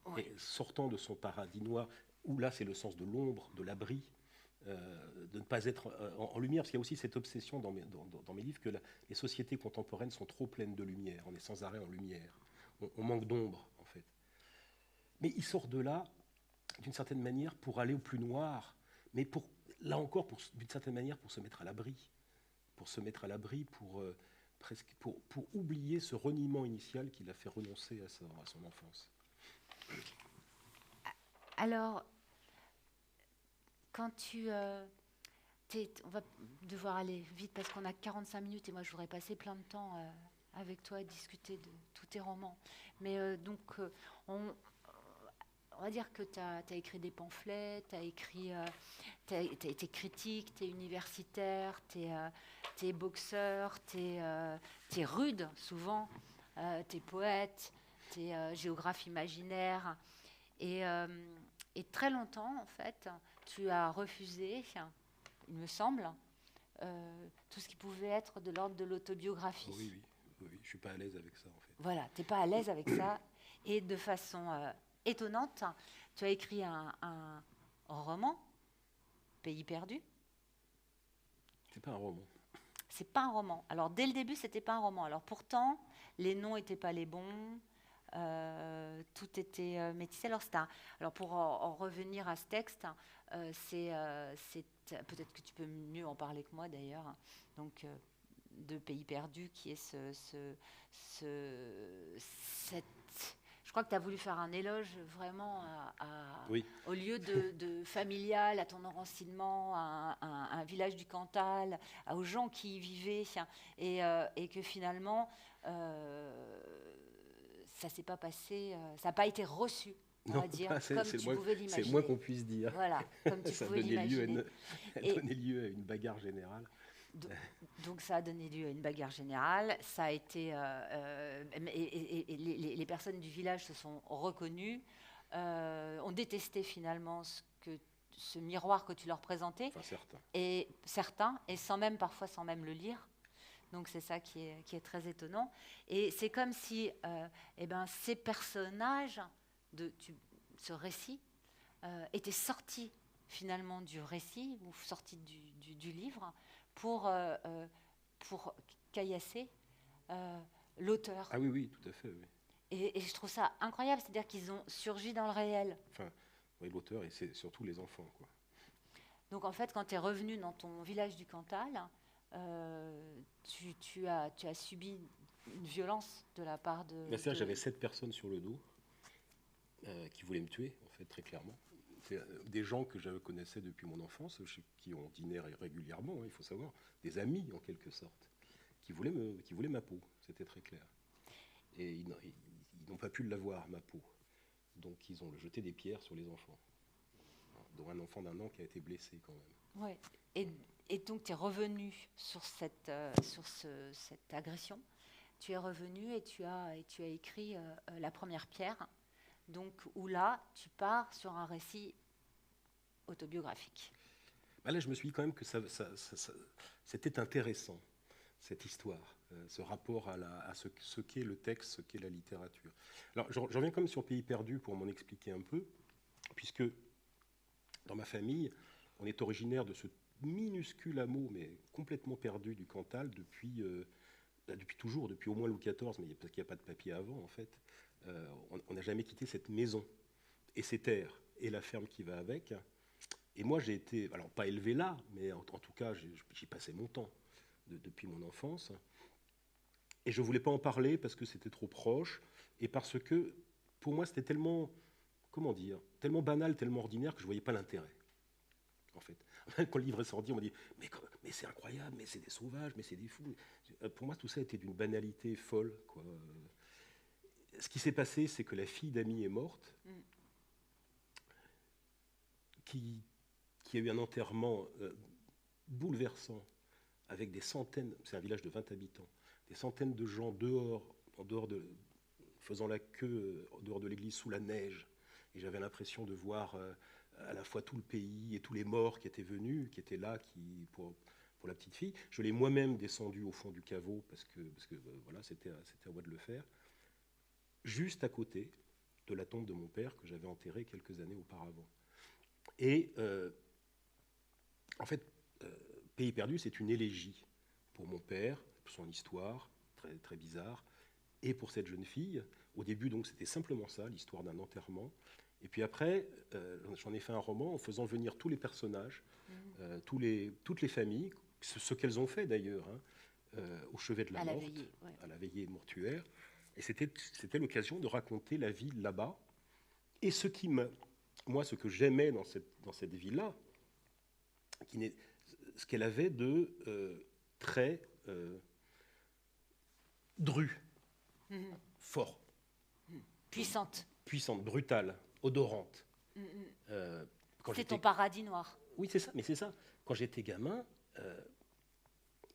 [SPEAKER 1] Oui.
[SPEAKER 2] et sortant de son paradis noir, où là c'est le sens de l'ombre, de l'abri, de ne pas être en lumière, parce qu'il y a aussi cette obsession dans mes livres que les sociétés contemporaines sont trop pleines de lumière, on est sans arrêt en lumière, on manque d'ombre en fait. Mais il sort de là d'une certaine manière pour aller au plus noir, mais là encore d'une certaine manière pour se mettre à l'abri. Pour oublier ce reniement initial qui l'a fait renoncer à son enfance.
[SPEAKER 1] Alors, quand on va devoir aller vite parce qu'on a 45 minutes et moi je voudrais passer plein de temps avec toi et discuter de tous tes romans. Mais on va dire que tu as écrit des pamphlets, tu as été critique, tu es universitaire, tu es boxeur, tu es rude souvent, tu es poète, tu es géographe imaginaire. Et, euh, et très longtemps, en fait, tu as refusé, il me semble, tout ce qui pouvait être de l'ordre de l'autobiographie.
[SPEAKER 2] Oui, je ne suis pas à l'aise avec ça en fait.
[SPEAKER 1] Voilà, tu n'es pas à l'aise avec ça. Et de façon étonnante, tu as écrit un roman, Pays perdu.
[SPEAKER 2] C'est pas un roman.
[SPEAKER 1] C'est pas un roman. Alors dès le début, c'était pas un roman. Alors pourtant, les noms n'étaient pas les bons, tout était métissé. Alors pour en revenir à ce texte, c'est peut-être que tu peux mieux en parler que moi d'ailleurs. Donc de Pays perdu, qui est cette. Je crois que tu as voulu faire un éloge vraiment
[SPEAKER 2] Oui.
[SPEAKER 1] au lieu de familial, à ton enracinement, à un village du Cantal, aux gens qui y vivaient, et que finalement, ça s'est pas passé, ça n'a pas été reçu, on va dire, comme tu pouvais l'imaginer.
[SPEAKER 2] C'est moins qu'on puisse dire.
[SPEAKER 1] Voilà, comme tu
[SPEAKER 2] ça
[SPEAKER 1] pouvais l'imaginer.
[SPEAKER 2] a donné lieu à une bagarre générale.
[SPEAKER 1] Donc ça a donné lieu à une bagarre générale. Ça a été, et les personnes du village se sont reconnues, ont détesté finalement ce miroir que tu leur présentais.
[SPEAKER 2] Enfin,
[SPEAKER 1] certains, et parfois sans même le lire. Donc c'est ça qui est très étonnant. Et c'est comme si ces personnages, ce récit, étaient sortis finalement du récit, ou sortis du livre, pour caillasser l'auteur.
[SPEAKER 2] Ah oui, tout à fait. Oui.
[SPEAKER 1] Et je trouve ça incroyable, c'est-à-dire qu'ils ont surgi dans le réel.
[SPEAKER 2] Enfin, oui, l'auteur, et c'est surtout les enfants, quoi.
[SPEAKER 1] Donc en fait, quand tu es revenu dans ton village du Cantal, tu as subi une violence de la part de...
[SPEAKER 2] J'avais 7 personnes sur le dos qui voulaient me tuer, en fait, très clairement. Des gens que je connaissais depuis mon enfance, qui ont dîné régulièrement, il faut savoir, des amis en quelque sorte, qui voulaient ma peau, c'était très clair. Et ils n'ont pas pu l'avoir, ma peau. Donc ils ont jeté des pierres sur les enfants, dont un enfant d'1 an qui a été blessé quand même.
[SPEAKER 1] Ouais. Et donc tu es revenu sur cette agression, tu es revenu et tu as écrit la première pierre, donc où là tu pars sur un récit autobiographique.
[SPEAKER 2] Là, je me suis dit quand même que c'était intéressant. cette histoire, ce rapport à ce qu'est le texte, ce qu'est la littérature. Alors, je reviens comme sur Pays perdu pour m'en expliquer un peu, puisque dans ma famille, on est originaire de ce minuscule hameau, mais complètement perdu du Cantal depuis toujours, depuis au moins Louis XIV, mais parce qu'il n'y a pas de papier avant, en fait. On n'a jamais quitté cette maison et ces terres et la ferme qui va avec. Et moi, j'ai été, alors pas élevé là, mais en tout cas, j'y passais mon temps depuis mon enfance. Et je ne voulais pas en parler parce que c'était trop proche et parce que, pour moi, c'était tellement, comment dire, tellement banal, tellement ordinaire que je ne voyais pas l'intérêt, en fait. Quand le livre est sorti, on m'a dit mais c'est incroyable, mais c'est des sauvages, mais c'est des fous. Pour moi, tout ça était d'une banalité folle, quoi. Ce qui s'est passé, c'est que la fille d'Ami est morte, qui a eu un enterrement bouleversant, avec des centaines, c'est un village de 20 habitants, des centaines de gens faisant la queue en dehors de l'église sous la neige. Et j'avais l'impression de voir à la fois tout le pays et tous les morts qui étaient venus, qui étaient là pour la petite fille. Je l'ai moi-même descendu au fond du caveau parce que voilà, c'était à moi de le faire, juste à côté de la tombe de mon père que j'avais enterré quelques années auparavant. Et en fait, Pays perdu, c'est une élégie pour mon père, pour son histoire, très, très bizarre, et pour cette jeune fille. Au début, donc, c'était simplement ça, l'histoire d'un enterrement. Et puis après, j'en ai fait un roman en faisant venir tous les personnages, toutes les familles, ce qu'elles ont fait d'ailleurs, au chevet de la morte, à la veillée mortuaire. Et c'était l'occasion de raconter la vie là-bas. Et ce que j'aimais dans cette vie-là, ce qu'elle avait de très dru, fort.
[SPEAKER 1] Puissante.
[SPEAKER 2] Puissante, brutale, odorante.
[SPEAKER 1] C'est ton paradis noir.
[SPEAKER 2] Oui, c'est ça, mais c'est ça. Quand j'étais gamin,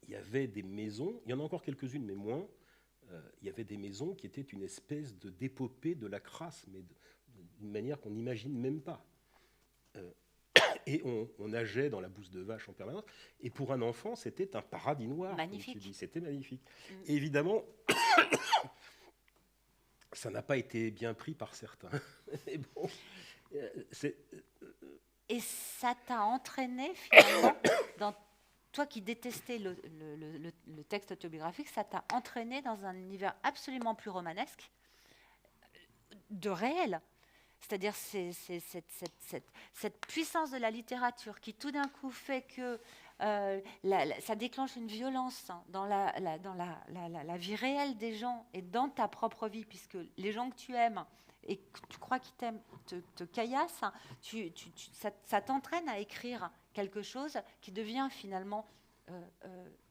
[SPEAKER 2] il y avait des maisons, il y en a encore quelques-unes, mais moins, il y avait des maisons qui étaient une espèce d'épopée de la crasse, mais d'une manière qu'on n'imagine même pas. Et on nageait dans la bouse de vache en permanence. Et pour un enfant, c'était un paradis noir.
[SPEAKER 1] Magnifique.
[SPEAKER 2] Comme tu dis. C'était magnifique. Et évidemment, ça n'a pas été bien pris par certains. Et, bon,
[SPEAKER 1] et ça t'a entraîné finalement, dans toi qui détestais le texte autobiographique, ça t'a entraîné dans un univers absolument plus romanesque, de réel. C'est-à-dire cette puissance de la littérature qui tout d'un coup fait que ça déclenche une violence dans la vie réelle des gens et dans ta propre vie, puisque les gens que tu aimes et que tu crois qu'ils t'aiment te caillassent, ça t'entraîne à écrire quelque chose qui devient finalement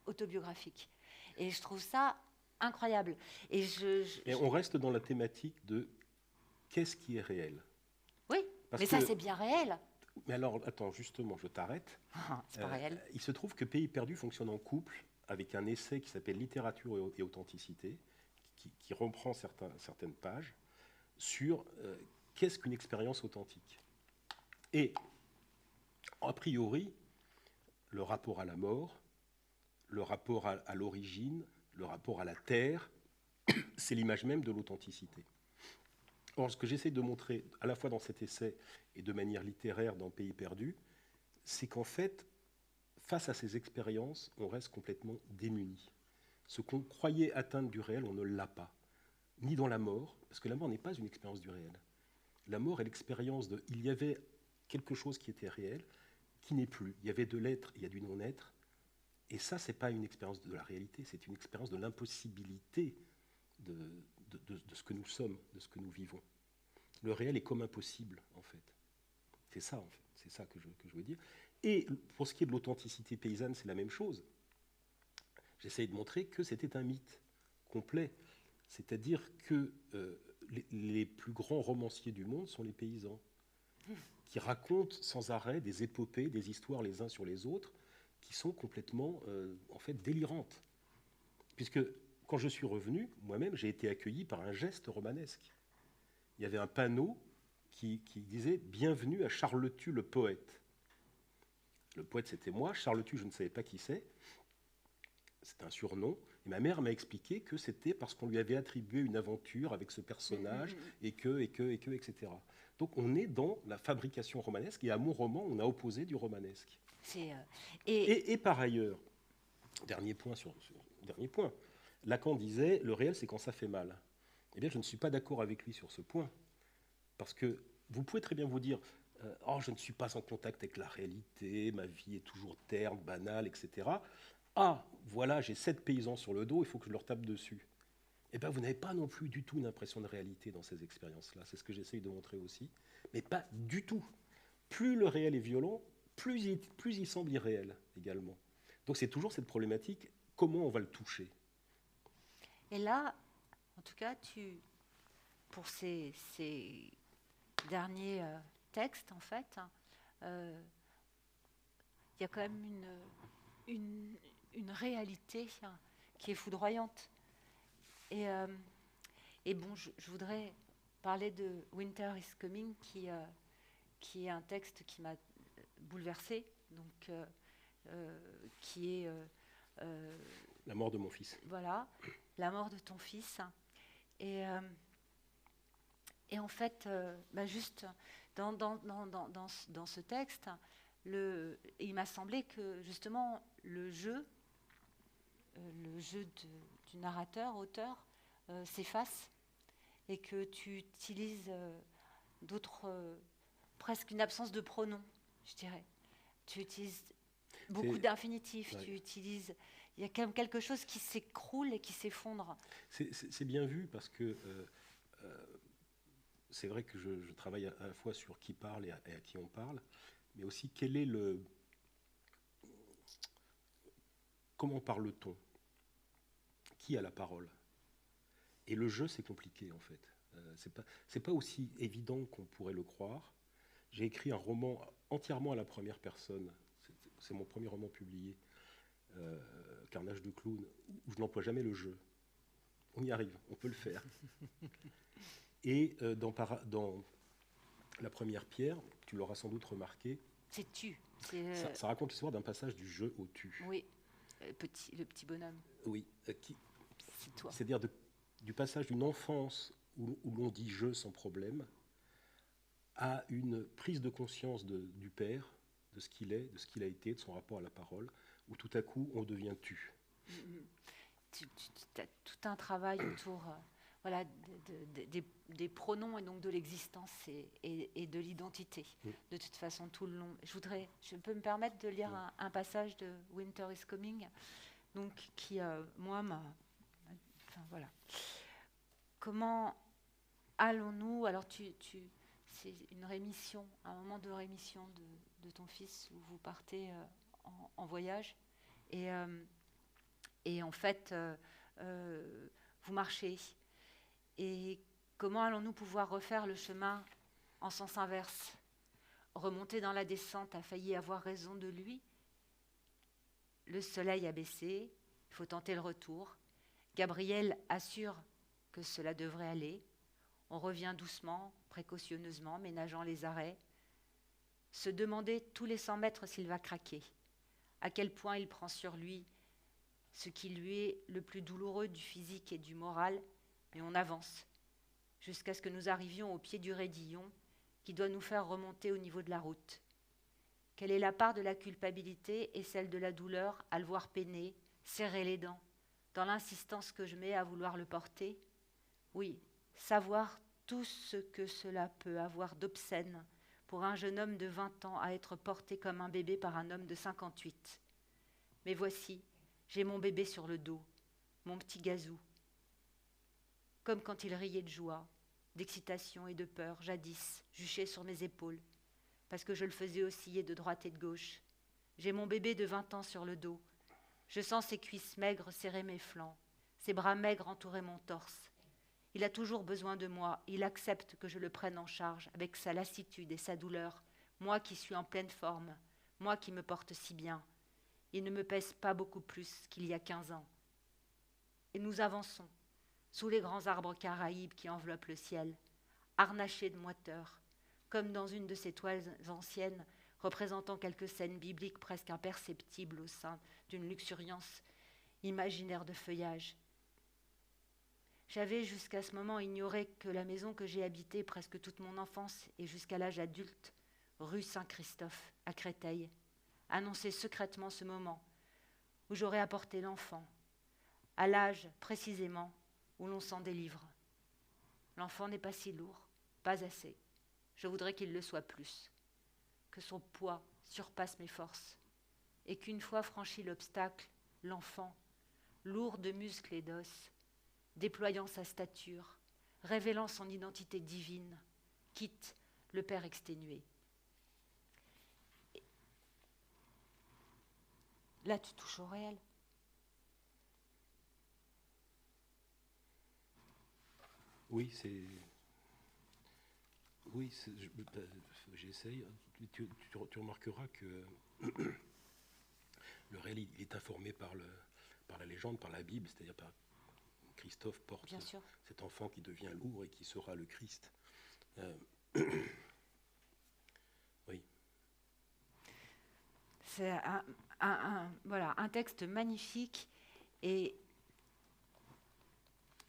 [SPEAKER 1] autobiographique. Et je trouve ça incroyable. Et
[SPEAKER 2] on reste dans la thématique de qu'est-ce qui est réel?
[SPEAKER 1] Oui, mais ça c'est bien réel.
[SPEAKER 2] Mais alors, attends, justement, je t'arrête.
[SPEAKER 1] C'est pas réel.
[SPEAKER 2] Il se trouve que Pays perdu fonctionne en couple avec un essai qui s'appelle Littérature et authenticité, qui reprend certaines pages sur qu'est-ce qu'une expérience authentique. Et, a priori, le rapport à la mort, le rapport à l'origine, le rapport à la terre, c'est l'image même de l'authenticité. Or, ce que j'essaie de montrer, à la fois dans cet essai et de manière littéraire dans Pays perdu, c'est qu'en fait, face à ces expériences, on reste complètement démuni. Ce qu'on croyait atteindre du réel, on ne l'a pas. Ni dans la mort, parce que la mort n'est pas une expérience du réel. La mort est l'expérience de... Il y avait quelque chose qui était réel, qui n'est plus. Il y avait de l'être, il y a du non-être. Et ça, ce n'est pas une expérience de la réalité, c'est une expérience de l'impossibilité de ce que nous sommes, de ce que nous vivons. Le réel est comme impossible, en fait. C'est ça, en fait. C'est ça que je veux dire. Et pour ce qui est de l'authenticité paysanne, c'est la même chose. J'essaye de montrer que c'était un mythe complet. C'est-à-dire que les plus grands romanciers du monde sont les paysans, qui racontent sans arrêt des épopées, des histoires les uns sur les autres, qui sont complètement, en fait, délirantes. Puisque quand je suis revenu, moi-même, j'ai été accueilli par un geste romanesque. Il y avait un panneau qui disait « Bienvenue à Charletu le poète ». Le poète, c'était moi. Charletu, je ne savais pas qui c'est. c'est un surnom. Et ma mère m'a expliqué que c'était parce qu'on lui avait attribué une aventure avec ce personnage, etc. Donc on est dans la fabrication romanesque, et à mon roman, on a opposé du romanesque. Et par ailleurs, dernier point, Lacan disait, le réel, c'est quand ça fait mal. Eh bien, je ne suis pas d'accord avec lui sur ce point. Parce que vous pouvez très bien vous dire, oh, je ne suis pas en contact avec la réalité, ma vie est toujours terne, banale, etc. Ah, voilà, j'ai 7 paysans sur le dos, il faut que je leur tape dessus. Eh bien, vous n'avez pas non plus du tout une impression de réalité dans ces expériences-là. C'est ce que j'essaye de montrer aussi. Mais pas du tout. Plus le réel est violent, plus il semble irréel également. Donc c'est toujours cette problématique, comment on va le toucher?
[SPEAKER 1] Et là, en tout cas, pour ces derniers textes, en fait, il y a quand même une réalité qui est foudroyante. Et bon, je voudrais parler de Winter is Coming, qui est un texte qui m'a bouleversée, donc qui est
[SPEAKER 2] la mort de mon fils.
[SPEAKER 1] Voilà, la mort de ton fils. Et en fait, juste dans ce texte, il m'a semblé que justement le jeu du narrateur, auteur, s'efface, et que tu utilises presque une absence de pronoms, je dirais. Tu utilises beaucoup d'infinitifs, il y a quand même quelque chose qui s'écroule et qui s'effondre.
[SPEAKER 2] C'est bien vu, parce que c'est vrai que je travaille à la fois sur qui parle et à qui on parle, mais aussi comment parle-t-on? Qui a la parole? Et le jeu, c'est compliqué, en fait. C'est pas aussi évident qu'on pourrait le croire. J'ai écrit un roman entièrement à la première personne. C'est mon premier roman publié, Carnage de clown, où je n'emploie jamais le jeu. On y arrive, on peut le faire. Et dans La Première Pierre, tu l'auras sans doute remarqué,
[SPEAKER 1] c'est tu.
[SPEAKER 2] Ça raconte l'histoire d'un passage du jeu au tu.
[SPEAKER 1] Oui, le petit bonhomme.
[SPEAKER 2] Oui,
[SPEAKER 1] c'est toi.
[SPEAKER 2] C'est-à-dire du passage d'une enfance où l'on dit je sans problème, à une prise de conscience du père, de ce qu'il est, de ce qu'il a été, de son rapport à la parole, où tout à coup on devient tu.
[SPEAKER 1] Tu as tout un travail autour des pronoms, et donc de l'existence et de l'identité, de toute façon tout le long. Je peux me permettre de lire un passage de Winter is Coming, donc qui, moi, voilà. Comment allons-nous? Alors, c'est une rémission, un moment de rémission de ton fils, où vous partez en voyage, et en fait, vous marchez. Et comment allons-nous pouvoir refaire le chemin en sens inverse? Remonter dans la descente a failli avoir raison de lui. Le soleil a baissé, il faut tenter le retour. Gabriel assure que cela devrait aller. On revient doucement, précautionneusement, ménageant les arrêts. Se demander tous les 100 mètres s'il va craquer. À quel point il prend sur lui ce qui lui est le plus douloureux du physique et du moral, et on avance, jusqu'à ce que nous arrivions au pied du raidillon qui doit nous faire remonter au niveau de la route. Quelle est la part de la culpabilité et celle de la douleur à le voir peiner, serrer les dents, dans l'insistance que je mets à vouloir le porter? Oui, savoir tout ce que cela peut avoir d'obscène pour un jeune homme de 20 ans à être porté comme un bébé par un homme de 58. Mais voici, j'ai mon bébé sur le dos, mon petit gazou. Comme quand il riait de joie, d'excitation et de peur, jadis, juché sur mes épaules, parce que je le faisais osciller de droite et de gauche. J'ai mon bébé de 20 ans sur le dos. Je sens ses cuisses maigres serrer mes flancs, ses bras maigres entourer mon torse. Il a toujours besoin de moi, il accepte que je le prenne en charge avec sa lassitude et sa douleur, moi qui suis en pleine forme, moi qui me porte si bien. Il ne me pèse pas beaucoup plus qu'il y a 15 ans. Et nous avançons, sous les grands arbres caraïbes qui enveloppent le ciel, harnachés de moiteurs, comme dans une de ces toiles anciennes représentant quelques scènes bibliques presque imperceptibles au sein d'une luxuriance imaginaire de feuillage. J'avais jusqu'à ce moment ignoré que la maison que j'ai habitée presque toute mon enfance et jusqu'à l'âge adulte, rue Saint-Christophe, à Créteil, annonçait secrètement ce moment où j'aurais apporté l'enfant, à l'âge précisément où l'on s'en délivre. L'enfant n'est pas si lourd, pas assez. Je voudrais qu'il le soit plus, que son poids surpasse mes forces, et qu'une fois franchi l'obstacle, l'enfant, lourd de muscles et d'os, déployant sa stature, révélant son identité divine, quitte le père exténué. Là, tu touches au réel.
[SPEAKER 2] Oui, j'essaye. Tu remarqueras que le réel, il est informé par la légende, par la Bible, c'est-à-dire par Christophe porte cet enfant qui devient lourd et qui sera le Christ. Oui.
[SPEAKER 1] C'est un texte magnifique. Et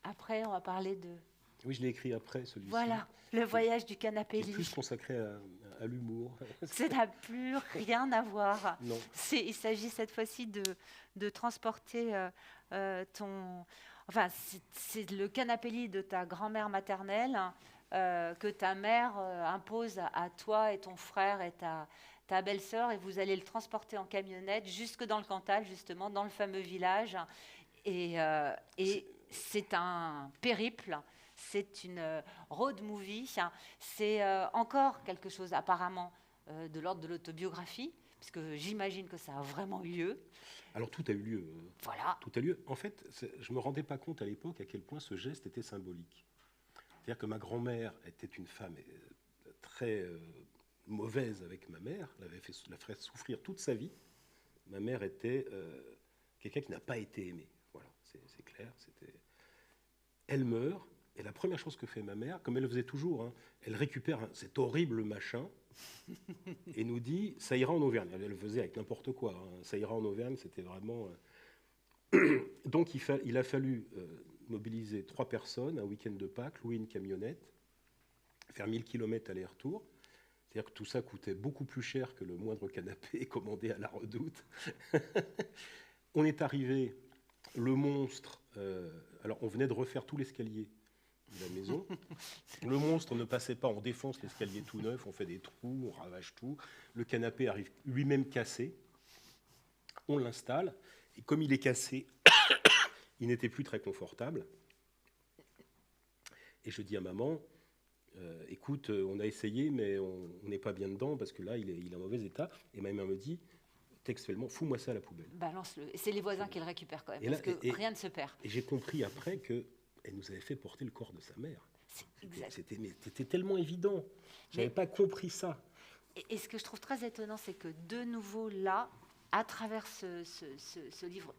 [SPEAKER 1] après, on va parler de...
[SPEAKER 2] Oui, je l'ai écrit après, celui-ci.
[SPEAKER 1] Voilà, le voyage du canapé-lit.
[SPEAKER 2] Plus consacré à l'humour.
[SPEAKER 1] Ça n'a plus rien à voir.
[SPEAKER 2] Non.
[SPEAKER 1] Il s'agit cette fois-ci de transporter ton... Enfin, c'est le canapé-lit de ta grand-mère maternelle que ta mère impose à toi et ton frère et ta belle-sœur, et vous allez le transporter en camionnette jusque dans le Cantal, justement, dans le fameux village. Et c'est un périple. C'est une road movie. C'est encore quelque chose apparemment de l'ordre de l'autobiographie, puisque j'imagine que ça a vraiment eu lieu.
[SPEAKER 2] Alors tout a eu lieu.
[SPEAKER 1] Voilà.
[SPEAKER 2] Tout a lieu. En fait, je ne me rendais pas compte à l'époque à quel point ce geste était symbolique. C'est-à-dire que ma grand-mère était une femme très mauvaise avec ma mère, la ferait souffrir toute sa vie. Ma mère était quelqu'un qui n'a pas été aimé. Voilà, c'est clair. Elle meurt. Et la première chose que fait ma mère, comme elle le faisait toujours, hein, elle récupère cet horrible machin et nous dit « ça ira en Auvergne ». Elle le faisait avec n'importe quoi. Hein. « Ça ira en Auvergne », c'était vraiment... Donc il a fallu mobiliser 3 personnes, un week-end de Pâques, louer une camionnette, faire 1000 km aller-retour. C'est-à-dire que tout ça coûtait beaucoup plus cher que le moindre canapé commandé à la Redoute. On est arrivé, le monstre... alors on venait de refaire tout l'escalier de la maison. Le monstre ne passait pas, on défonce l'escalier tout neuf, on fait des trous, on ravage tout. Le canapé arrive lui-même cassé. On l'installe, et comme il est cassé, il n'était plus très confortable. Et je dis à maman, écoute, on a essayé, mais on n'est pas bien dedans, parce que là, il est en mauvais état. Et ma mère me dit, textuellement, fous-moi ça à la poubelle.
[SPEAKER 1] Balance-le. Et c'est les voisins qui le récupèrent quand même, parce que rien ne se perd.
[SPEAKER 2] Et j'ai compris après qu'elle nous avait fait porter le corps de sa mère. C'était tellement évident. Je n'avais pas compris ça.
[SPEAKER 1] Et ce que je trouve très étonnant, c'est que de nouveau là, à travers ce livre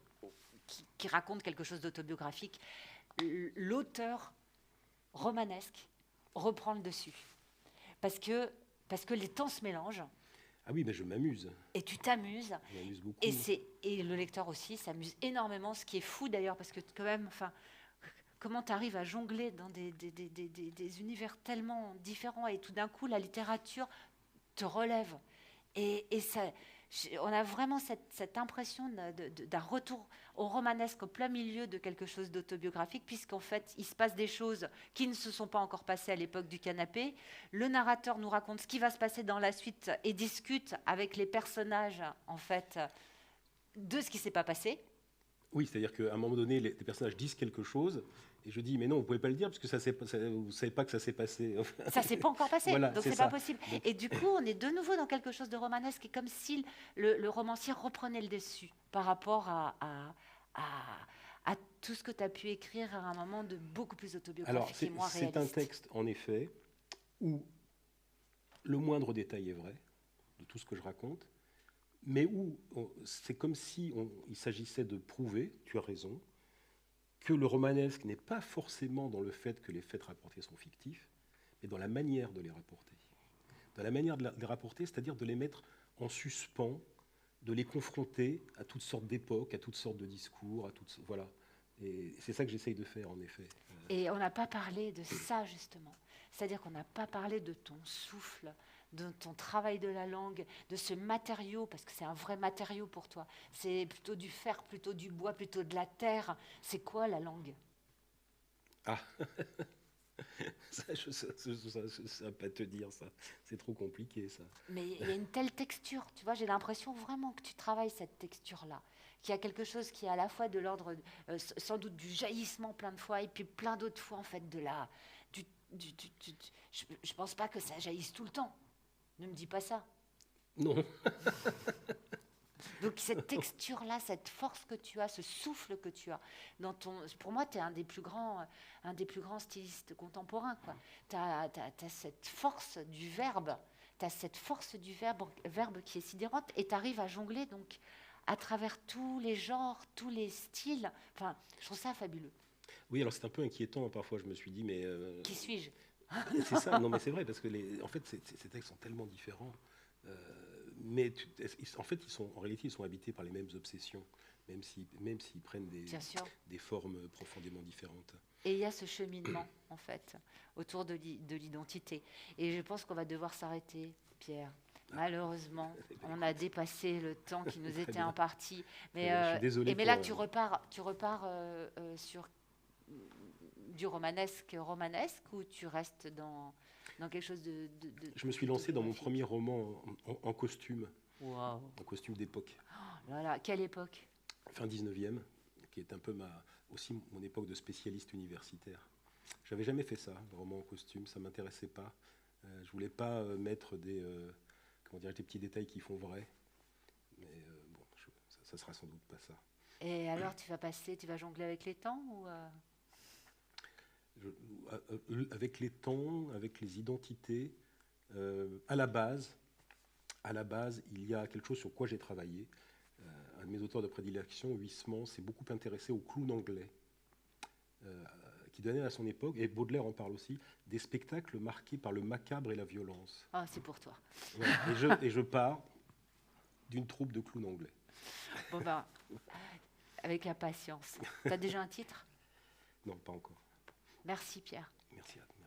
[SPEAKER 1] qui raconte quelque chose d'autobiographique, l'auteur romanesque reprend le dessus. Parce que les temps se mélangent.
[SPEAKER 2] Ah oui, mais je m'amuse.
[SPEAKER 1] Et tu t'amuses.
[SPEAKER 2] Je m'amuse beaucoup.
[SPEAKER 1] Et le lecteur aussi s'amuse énormément, ce qui est fou d'ailleurs, parce que quand même, comment tu arrives à jongler dans des univers tellement différents, et tout d'un coup, la littérature te relève. Et ça, on a vraiment cette impression d'un retour au romanesque au plein milieu de quelque chose d'autobiographique, puisqu'en fait, il se passe des choses qui ne se sont pas encore passées à l'époque du canapé. Le narrateur nous raconte ce qui va se passer dans la suite et discute avec les personnages, en fait, de ce qui ne s'est pas passé.
[SPEAKER 2] Oui, c'est-à-dire qu'à un moment donné, les personnages disent quelque chose, et je dis, mais non, vous ne pouvez pas le dire, parce que vous ne savez pas que ça s'est passé.
[SPEAKER 1] Ça ne s'est pas encore passé,
[SPEAKER 2] voilà,
[SPEAKER 1] donc ce n'est pas possible. Donc... Et du coup, on est de nouveau dans quelque chose de romanesque, et comme si le romancier reprenait le dessus par rapport à tout ce que tu as pu écrire à un moment de beaucoup plus autobiographique et moins réaliste.
[SPEAKER 2] C'est un texte, en effet, où le moindre détail est vrai, de tout ce que je raconte, mais où c'est comme si il s'agissait de prouver, tu as raison, que le romanesque n'est pas forcément dans le fait que les faits rapportés sont fictifs, mais dans la manière de les rapporter. Dans la manière de les rapporter, c'est-à-dire de les mettre en suspens de les confronter à toutes sortes d'époques, à toutes sortes de discours, voilà. Et c'est ça que j'essaye de faire, en effet.
[SPEAKER 1] Et on n'a pas parlé de ça, justement. C'est-à-dire qu'on n'a pas parlé de ton souffle, de ton travail de la langue, de ce matériau, parce que c'est un vrai matériau pour toi. C'est plutôt du fer, plutôt du bois, plutôt de la terre. C'est quoi la langue?
[SPEAKER 2] Ah, ça, je ne sais pas te dire ça. C'est trop compliqué, ça.
[SPEAKER 1] Mais il y a une telle texture, tu vois, j'ai l'impression vraiment que tu travailles cette texture-là, qu'il y a quelque chose qui est à la fois de l'ordre, sans doute du jaillissement plein de fois, et puis plein d'autres fois, en fait, de la... je pense pas que ça jaillisse tout le temps. Ne me dis pas ça.
[SPEAKER 2] Non.
[SPEAKER 1] Donc cette texture-là, cette force que tu as, ce souffle que tu as, pour moi, tu es un des plus grands stylistes contemporains. Tu as cette force du verbe, verbe qui est sidérante, et tu arrives à jongler donc à travers tous les genres, tous les styles. Enfin, je trouve ça fabuleux.
[SPEAKER 2] Oui, alors c'est un peu inquiétant, parfois, je me suis dit, mais...
[SPEAKER 1] Qui suis-je?
[SPEAKER 2] c'est ça, non mais c'est vrai, parce que en fait, ces textes sont tellement différents. Mais en fait, en réalité, ils sont habités par les mêmes obsessions, même s'ils prennent
[SPEAKER 1] Bien sûr.
[SPEAKER 2] des formes profondément différentes.
[SPEAKER 1] Et il y a ce cheminement, en fait, autour de l'identité. Et je pense qu'on va devoir s'arrêter, Pierre. Malheureusement, on a dépassé le temps qui nous était imparti. Mais,
[SPEAKER 2] je suis désolé.
[SPEAKER 1] Mais là, tu repars sur du romanesque, ou tu restes dans quelque chose de
[SPEAKER 2] je me suis lancé dans mon premier roman en costume, en costume d'époque.
[SPEAKER 1] Oh là là, quelle époque?
[SPEAKER 2] Fin 19e, qui est un peu aussi mon époque de spécialiste universitaire. J'avais jamais fait ça, le roman en costume, ça m'intéressait pas. Je voulais pas mettre des petits détails qui font vrai. Mais bon, ça sera sans doute pas ça.
[SPEAKER 1] Et alors, tu vas jongler avec les temps ou
[SPEAKER 2] avec les temps, avec les identités, à la base, il y a quelque chose sur quoi j'ai travaillé. Un de mes auteurs de prédilection, Huysmans, s'est beaucoup intéressé au clown anglais, qui donnait à son époque, et Baudelaire en parle aussi, des spectacles marqués par le macabre et la violence.
[SPEAKER 1] Ah, c'est pour toi.
[SPEAKER 2] Voilà. Et je pars d'une troupe de clowns anglais.
[SPEAKER 1] Bon ben, avec la patience. Tu as déjà un titre?
[SPEAKER 2] Non, pas encore.
[SPEAKER 1] Merci Pierre.
[SPEAKER 2] Merci à toi.